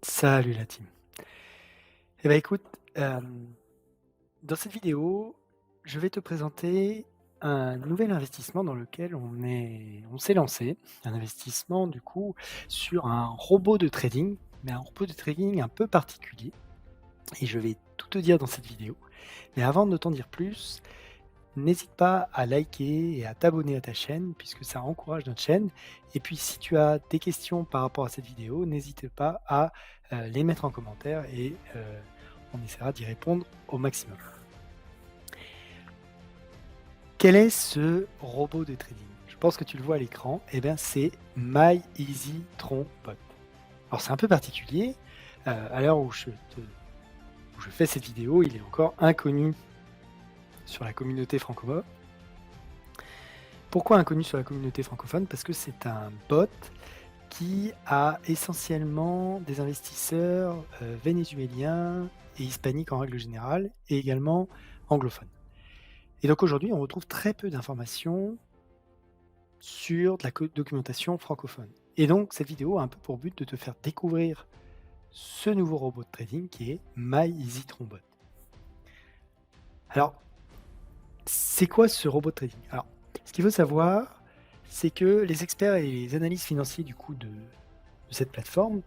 Salut la team. Eh ben écoute, dans cette vidéo, je vais te présenter un nouvel investissement dans lequel on s'est lancé. Un investissement du coup sur un robot de trading, mais un robot de trading un peu particulier et je vais tout te dire dans cette vidéo. Mais avant de t'en dire plus, n'hésite pas à liker et à t'abonner à ta chaîne puisque ça encourage notre chaîne. Et puis si tu as des questions par rapport à cette vidéo, n'hésite pas à les mettre en commentaire et on essaiera d'y répondre au maximum. Quel est ce robot de trading? Je pense que tu le vois à l'écran. Eh bien, c'est MyEasyTronBot. Alors c'est un peu particulier. À l'heure où je fais cette vidéo, il est encore inconnu sur la communauté francophone. Pourquoi inconnu sur la communauté francophone? Parce que c'est un bot qui a essentiellement des investisseurs vénézuéliens et hispaniques en règle générale, et également anglophones. Et donc aujourd'hui, on retrouve très peu d'informations sur de la documentation francophone. Et donc cette vidéo a un peu pour but de te faire découvrir ce nouveau robot de trading qui est MyEasyTronBot. Alors, c'est quoi ce robot de trading? Alors, ce qu'il faut savoir, c'est que les experts et les analystes financiers du coup de cette plateforme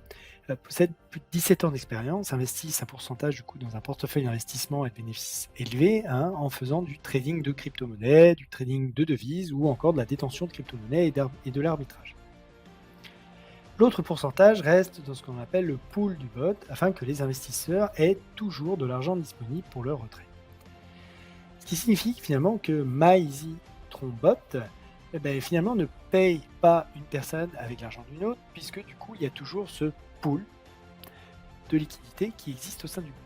possèdent plus de 17 ans d'expérience, investissent un pourcentage du coup dans un portefeuille d'investissement et de bénéfices élevés en faisant du trading de crypto-monnaies, du trading de devises ou encore de la détention de crypto-monnaies et de l'arbitrage. L'autre pourcentage reste dans ce qu'on appelle le pool du bot afin que les investisseurs aient toujours de l'argent disponible pour leur retrait. Ce qui signifie finalement que MyEasyTronBot finalement ne paye pas une personne avec l'argent d'une autre, puisque du coup il y a toujours ce pool de liquidité qui existe au sein du bot.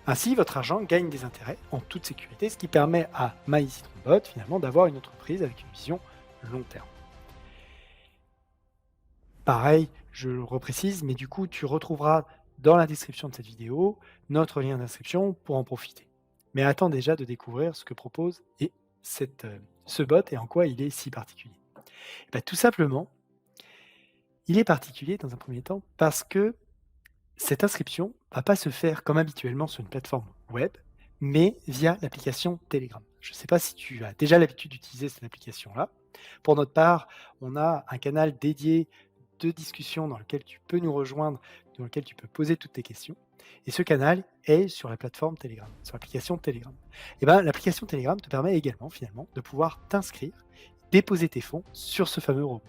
Ainsi, votre argent gagne des intérêts en toute sécurité, ce qui permet à MyEasyTronBot finalement d'avoir une entreprise avec une vision long terme. Pareil, je le reprécise, mais du coup tu retrouveras dans la description de cette vidéo notre lien d'inscription pour en profiter. Mais attends déjà de découvrir ce que propose ce bot et en quoi il est si particulier. Tout simplement, il est particulier dans un premier temps parce que cette inscription ne va pas se faire comme habituellement sur une plateforme web, mais via l'application Telegram. Je ne sais pas si tu as déjà l'habitude d'utiliser cette application-là. Pour notre part, on a un canal dédié de discussion dans lequel tu peux nous rejoindre, dans lequel tu peux poser toutes tes questions. Et ce canal est sur la plateforme Telegram, sur l'application Telegram. L'application Telegram te permet également finalement de pouvoir t'inscrire, déposer tes fonds sur ce fameux robot.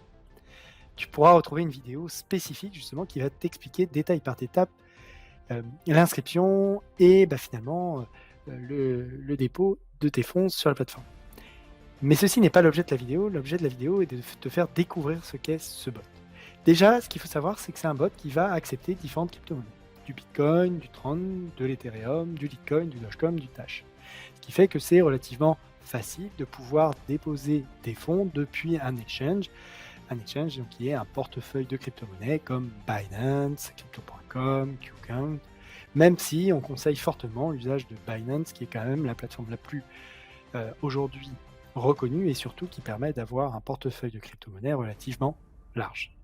Tu pourras retrouver une vidéo spécifique justement qui va t'expliquer détail par détail l'inscription et finalement le dépôt de tes fonds sur la plateforme. Mais ceci n'est pas l'objet de la vidéo. L'objet de la vidéo est de te faire découvrir ce qu'est ce bot. Déjà, ce qu'il faut savoir, c'est que c'est un bot qui va accepter différentes crypto-monnaies. Du Bitcoin, du Tron, de l'Ethereum, du Litecoin, du Dogecoin, du Dash. Ce qui fait que c'est relativement facile de pouvoir déposer des fonds depuis un exchange donc, qui est un portefeuille de crypto-monnaies comme Binance, Crypto.com, Qcoin, même si on conseille fortement l'usage de Binance, qui est quand même la plateforme la plus aujourd'hui reconnue et surtout qui permet d'avoir un portefeuille de crypto-monnaies relativement large.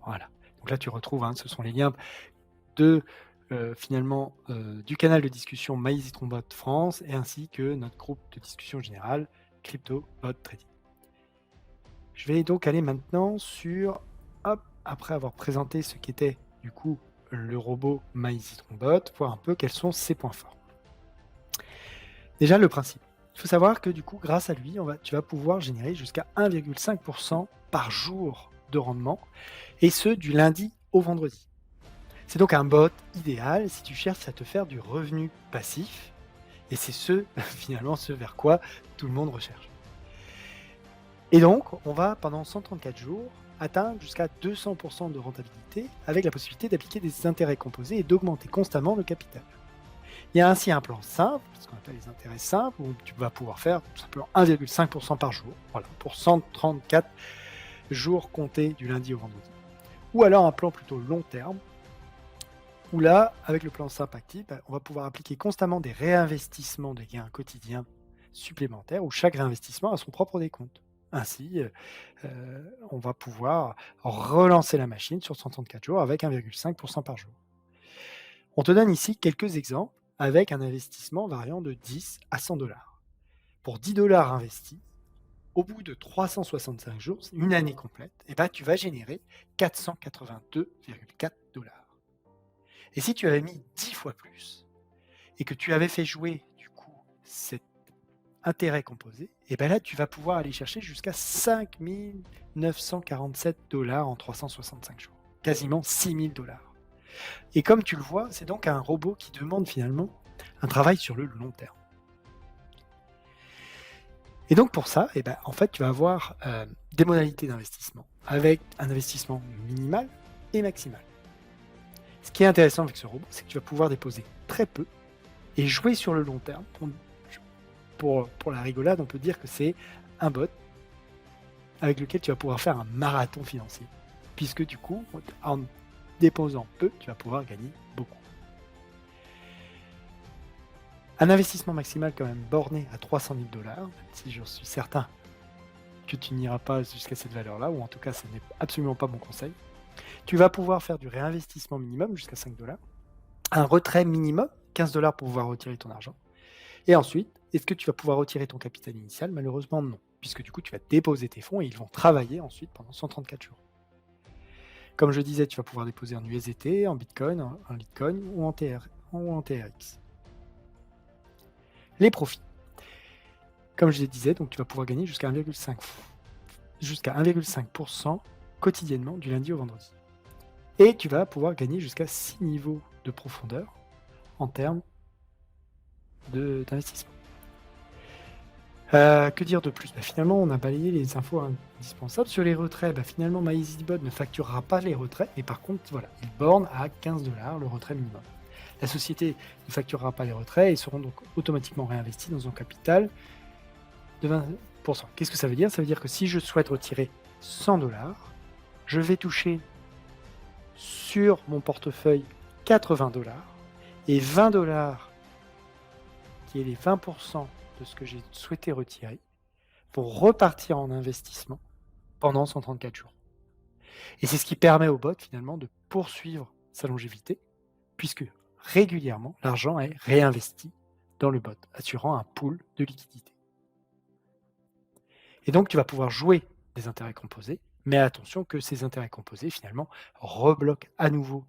Voilà. Donc là, tu retrouves, ce sont les liens de du canal de discussion MyEasyTronBot France et ainsi que notre groupe de discussion générale CryptoBot Trading. Je vais donc aller maintenant après avoir présenté ce qu'était du coup le robot MyEasyTronBot, voir un peu quels sont ses points forts. Déjà le principe. Il faut savoir que du coup, grâce à lui, tu vas pouvoir générer jusqu'à 1,5% par jour de rendement, et ce du lundi au vendredi. C'est donc un bot idéal si tu cherches à te faire du revenu passif, et c'est finalement ce vers quoi tout le monde recherche. Et donc, on va pendant 134 jours atteindre jusqu'à 200% de rentabilité avec la possibilité d'appliquer des intérêts composés et d'augmenter constamment le capital. Il y a ainsi un plan simple, ce qu'on appelle les intérêts simples, où tu vas pouvoir faire tout simplement 1,5% par jour, voilà, pour 134 jours comptés du lundi au vendredi. Ou alors un plan plutôt long terme, où là, avec le plan simple actif, on va pouvoir appliquer constamment des réinvestissements des gains quotidiens supplémentaire où chaque réinvestissement a son propre décompte. Ainsi, on va pouvoir relancer la machine sur 134 jours avec 1,5% par jour. On te donne ici quelques exemples avec un investissement variant de 10 à 100 dollars. Pour 10 dollars investis, au bout de 365 jours, une année complète, eh ben, tu vas générer 482,4 dollars. Et si tu avais mis 10 fois plus et que tu avais fait jouer du coup cet intérêt composé, et ben là tu vas pouvoir aller chercher jusqu'à 5 947 dollars en 365 jours, quasiment 6 000 dollars. Et comme tu le vois, c'est donc un robot qui demande finalement un travail sur le long terme. Et donc pour ça, eh ben, en fait, tu vas avoir des modalités d'investissement avec un investissement minimal et maximal. Ce qui est intéressant avec ce robot, c'est que tu vas pouvoir déposer très peu et jouer sur le long terme. Pour la rigolade, on peut dire que c'est un bot avec lequel tu vas pouvoir faire un marathon financier. Puisque du coup, en déposant peu, tu vas pouvoir gagner beaucoup. Un investissement maximal quand même borné à 300 000 dollars, même si je suis certain que tu n'iras pas jusqu'à cette valeur-là, ou en tout cas, ce n'est absolument pas mon conseil. Tu vas pouvoir faire du réinvestissement minimum jusqu'à 5 dollars, un retrait minimum, 15 dollars pour pouvoir retirer ton argent. Et ensuite, est-ce que tu vas pouvoir retirer ton capital initial? Malheureusement, non, puisque du coup, tu vas déposer tes fonds et ils vont travailler ensuite pendant 134 jours. Comme je disais, tu vas pouvoir déposer en USDT, en Bitcoin, en Litecoin ou en TRX. Les profits. Comme je le disais, donc tu vas pouvoir gagner jusqu'à 1,5% quotidiennement du lundi au vendredi. Et tu vas pouvoir gagner jusqu'à 6 niveaux de profondeur en termes d'investissement. Que dire de plus? Finalement, on a balayé les infos indispensables. Sur les retraits, finalement, MyEasyBot ne facturera pas les retraits, et par contre, voilà, il borne à 15 dollars le retrait minimum. La société ne facturera pas les retraits et seront donc automatiquement réinvestis dans un capital de 20%. Qu'est-ce que ça veut dire? Ça veut dire que si je souhaite retirer 100 dollars, je vais toucher sur mon portefeuille 80 dollars et 20 dollars, qui est les 20% de ce que j'ai souhaité retirer, pour repartir en investissement pendant 134 jours. Et c'est ce qui permet au bot finalement de poursuivre sa longévité, puisque régulièrement, l'argent est réinvesti dans le bot, assurant un pool de liquidité. Et donc, tu vas pouvoir jouer des intérêts composés, mais attention que ces intérêts composés, finalement, rebloquent à nouveau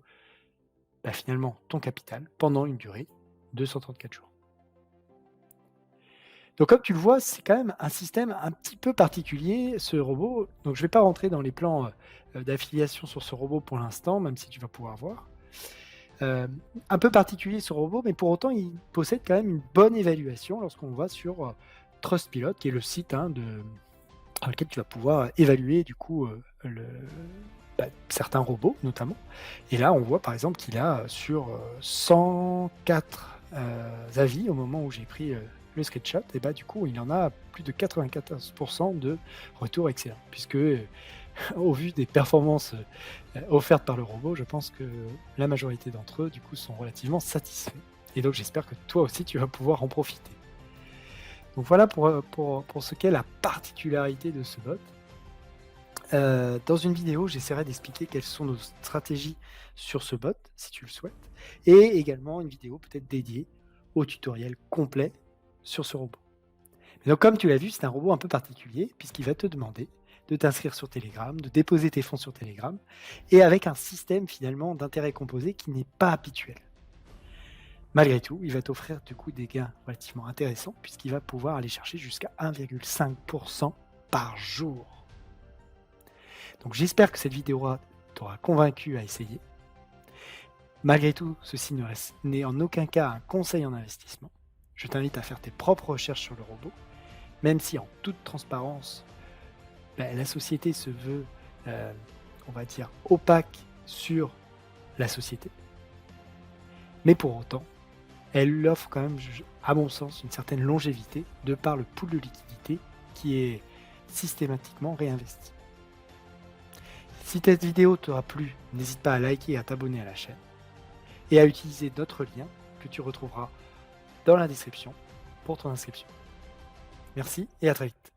finalement ton capital pendant une durée de 134 jours. Donc, comme tu le vois, c'est quand même un système un petit peu particulier, ce robot. Donc, je ne vais pas rentrer dans les plans d'affiliation sur ce robot pour l'instant, même si tu vas pouvoir voir. Un peu particulier ce robot, mais pour autant, il possède quand même une bonne évaluation lorsqu'on va sur Trustpilot, qui est le site dans lequel tu vas pouvoir évaluer du coup certains robots notamment. Et là, on voit par exemple qu'il a sur 104 avis au moment où j'ai pris le screenshot, et du coup, il en a plus de 94% de retours excellents, puisque au vu des performances offertes par le robot, je pense que la majorité d'entre eux, du coup, sont relativement satisfaits. Et donc, j'espère que toi aussi, tu vas pouvoir en profiter. Donc voilà pour ce qu'est la particularité de ce bot. Dans une vidéo, j'essaierai d'expliquer quelles sont nos stratégies sur ce bot, si tu le souhaites, et également une vidéo peut-être dédiée au tutoriel complet sur ce robot. Mais donc, comme tu l'as vu, c'est un robot un peu particulier, puisqu'il va te demander de t'inscrire sur Telegram, de déposer tes fonds sur Telegram, et avec un système finalement d'intérêt composé qui n'est pas habituel. Malgré tout, il va t'offrir du coup des gains relativement intéressants, puisqu'il va pouvoir aller chercher jusqu'à 1,5% par jour. Donc j'espère que cette vidéo t'aura convaincu à essayer. Malgré tout, ceci n'est en aucun cas un conseil en investissement. Je t'invite à faire tes propres recherches sur le robot, même si en toute transparence, la société se veut, on va dire, opaque sur la société. Mais pour autant, elle offre quand même, à mon sens, une certaine longévité de par le pool de liquidité qui est systématiquement réinvesti. Si cette vidéo t'aura plu, n'hésite pas à liker et à t'abonner à la chaîne et à utiliser notre lien que tu retrouveras dans la description pour ton inscription. Merci et à très vite.